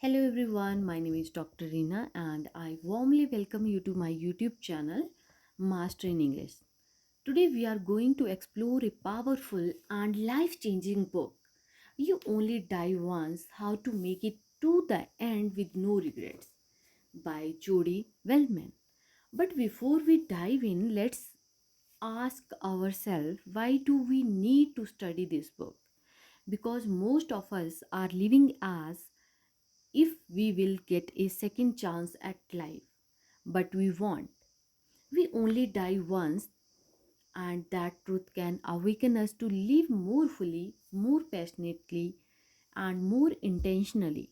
Hello everyone, my name is Dr. Rina and I warmly welcome you to my YouTube channel Master in English. Today we are going to explore a powerful and life-changing book. You only die once, how to make it to the end with no regrets by Jodi Wellman. But before we dive in, let's ask ourselves, why do we need to study this book? Because most of us are living as if we will get a second chance at life, but we won't. We only die once, and that truth can awaken us to live more fully, more passionately, and more intentionally.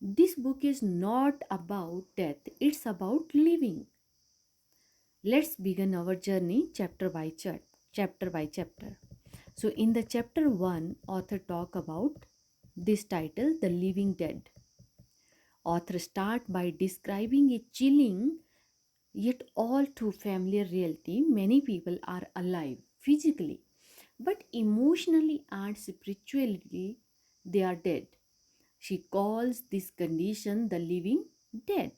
This book is not about death, it's about living. Let's begin our journey chapter by chapter. So, in the chapter 1, author talk about this title, The Living Dead. Author start by describing a chilling yet all too familiar reality. Many people are alive physically, but emotionally and spiritually they are dead. She calls this condition the living dead.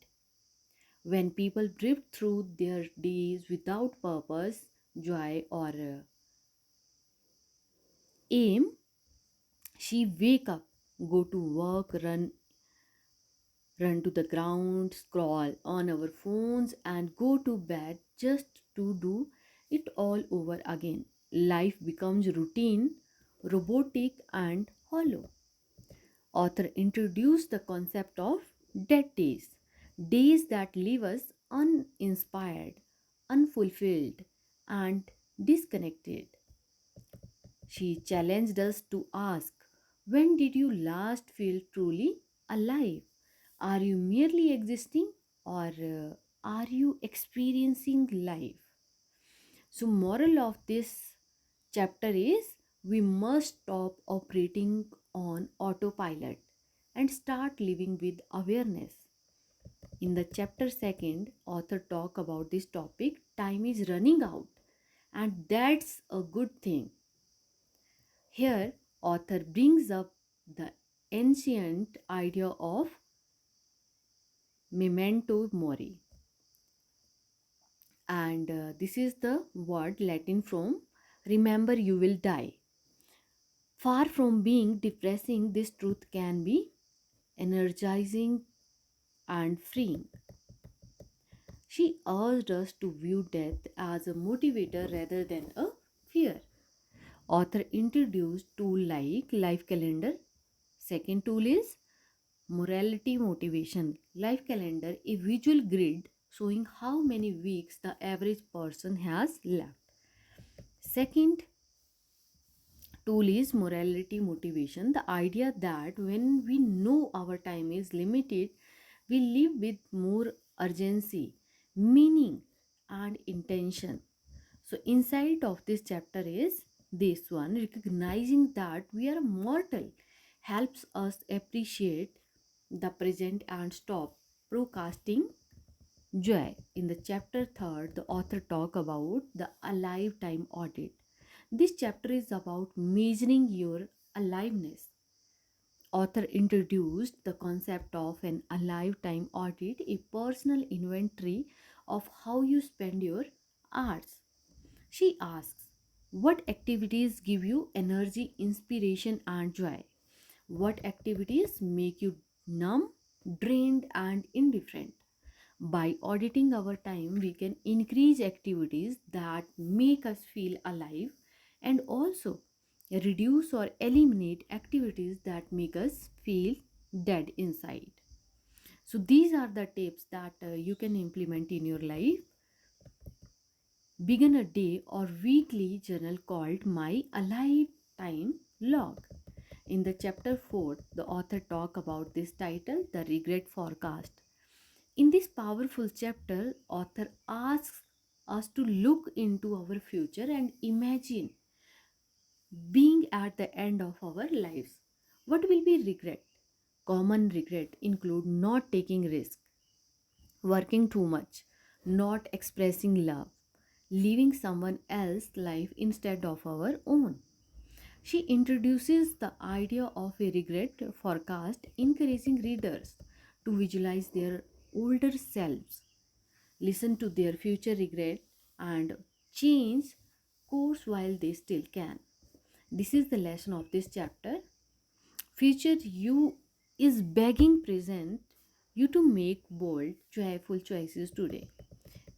When people drift through their days without purpose, joy, or aim, she wake up, go to work, run to the ground, scroll on our phones, and go to bed just to do it all over again. Life becomes routine, robotic, and hollow. Author introduced the concept of dead days, days that leave us uninspired, unfulfilled, and disconnected. She challenged us to ask, when did you last feel truly alive? Are you merely existing, or are you experiencing life? So, moral of this chapter is we must stop operating on autopilot and start living with awareness. In the chapter second, author talk about this topic, time is running out, and that's a good thing. Here, author brings up the ancient idea of memento mori, and this is the word Latin from remember you will die. Far from being depressing, this truth can be energizing and freeing. She urged us to view death as a motivator rather than a fear. Author introduced tool like life calendar. Second tool is morality motivation. Life calendar, a visual grid showing how many weeks the average person has left. Second tool is morality motivation, the idea that when we know our time is limited, we live with more urgency, meaning, and intention. So, inside of this chapter is this one, recognizing that we are mortal helps us appreciate the present and stop procrastinating joy. In the chapter third, the author talk about the alive time audit. This chapter is about measuring your aliveness. Author introduced the concept of an alive time audit, a personal inventory of how you spend your hours. She asks, what activities give you energy, inspiration, and joy? What activities make you numb, drained, and indifferent? By auditing our time, we can increase activities that make us feel alive and also reduce or eliminate activities that make us feel dead inside. So, these are the tips that you can implement in your life. Begin a day or weekly journal called My Alive Time Log. In the chapter 4, the author talk about this title, The Regret Forecast. In this powerful chapter, author asks us to look into our future and imagine being at the end of our lives. What will be regret? Common regret include not taking risk, working too much, not expressing love, living someone else's life instead of our own. She introduces the idea of a regret forecast, encouraging readers to visualize their older selves, listen to their future regret, and change course while they still can. This is the lesson of this chapter. Future you is begging present you to make bold, joyful choices today.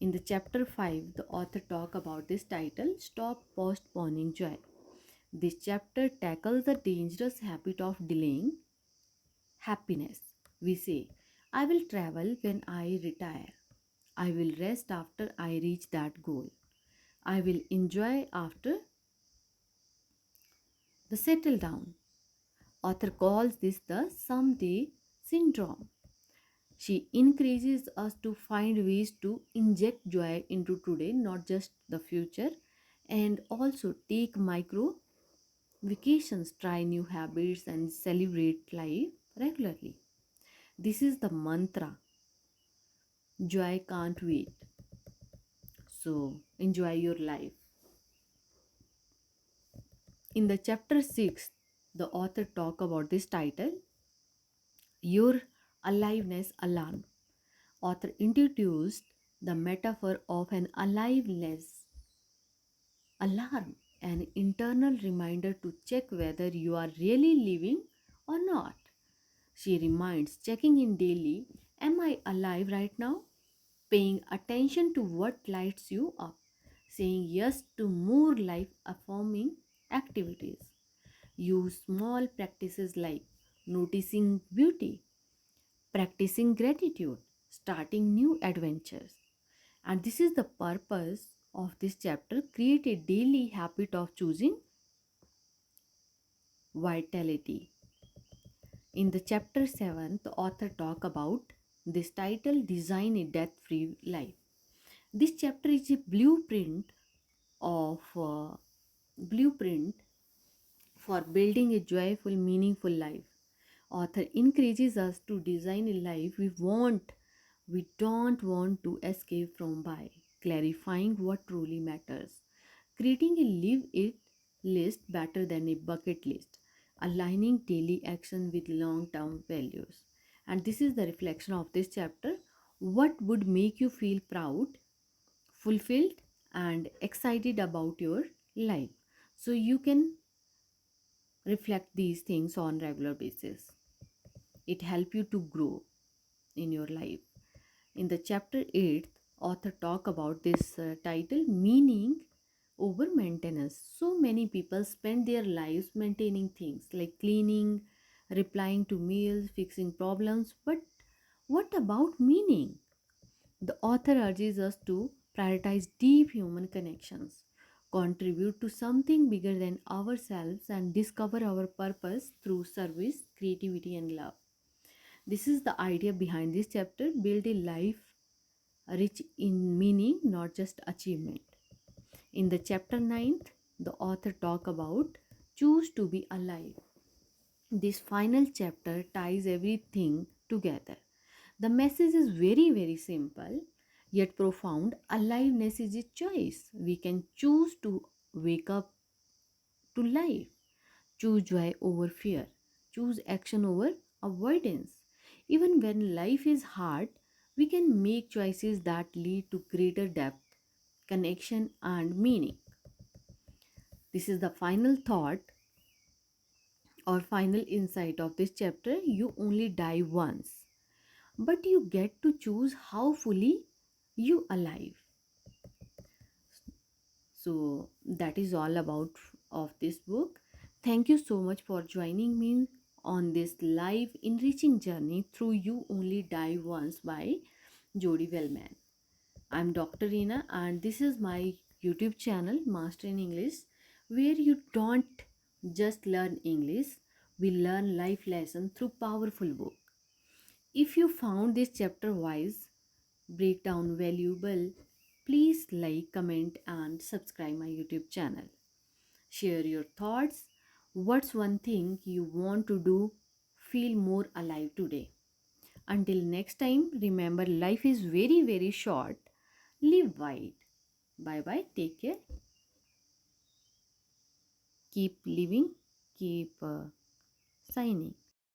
In the chapter 5, the author talk about this title, Stop Postponing Joy. This chapter tackles the dangerous habit of delaying happiness. We say, I will travel when I retire. I will rest after I reach that goal. I will enjoy after the settle down. Author calls this the someday syndrome. She encourages us to find ways to inject joy into today, not just the future, and also take micro vacations, try new habits, and celebrate life regularly. This is the mantra joy can't wait. So, enjoy your life. In the chapter 6, the author talk about this title, Your Aliveness Alarm. Author introduced the metaphor of an aliveness alarm, an internal reminder to check whether you are really living or not. She reminds checking in daily, am I alive right now? Paying attention to what lights you up, saying yes to more life affirming activities. Use small practices like noticing beauty, practicing gratitude, starting new adventures. And this is the purpose of this chapter, create a daily habit of choosing vitality. In the chapter 7, the author talk about this title, Design a Death-Free Life. This chapter is a blueprint for building a joyful, meaningful life. Author encourages us to design a life we don't want to escape from by clarifying what truly matters, creating a live it list better than a bucket list, aligning daily action with long term values. And this is the reflection of this chapter. What would make you feel proud, fulfilled, and excited about your life? So you can reflect these things on regular basis. It help you to grow in your life. In the chapter 8, author talk about this title, meaning over maintenance. So many people spend their lives maintaining things like cleaning, replying to mails, fixing problems, but what about meaning? The author urges us to prioritize deep human connections, contribute to something bigger than ourselves, and discover our purpose through service, creativity, and love. This is the idea behind this chapter, build a life rich in meaning, not just achievement. In the chapter 9th, the author talk about choose to be alive. This final chapter ties everything together. The message is very simple yet profound. Aliveness is a choice. We can choose to wake up to life, choose joy over fear, choose action over avoidance. Even when life is hard, we can make choices that lead to greater depth, connection, and meaning. This is the final thought or final insight of this chapter. You only die once, but you get to choose how fully you alive. So that is all about of this book. Thank you so much for joining me on this live enriching journey through You Only Die Once by Jodi Wellman. I'm Dr. Reena and this is my YouTube channel Master in English, where you don't just learn English, we learn life lesson through powerful book. If you found this chapter wise, breakdown valuable, please like, comment and subscribe my YouTube channel. Share your thoughts. What's one thing you want to do feel more alive today? Until next time, remember life is very short. Live wide. Bye bye. Take care. keep living, keep shining.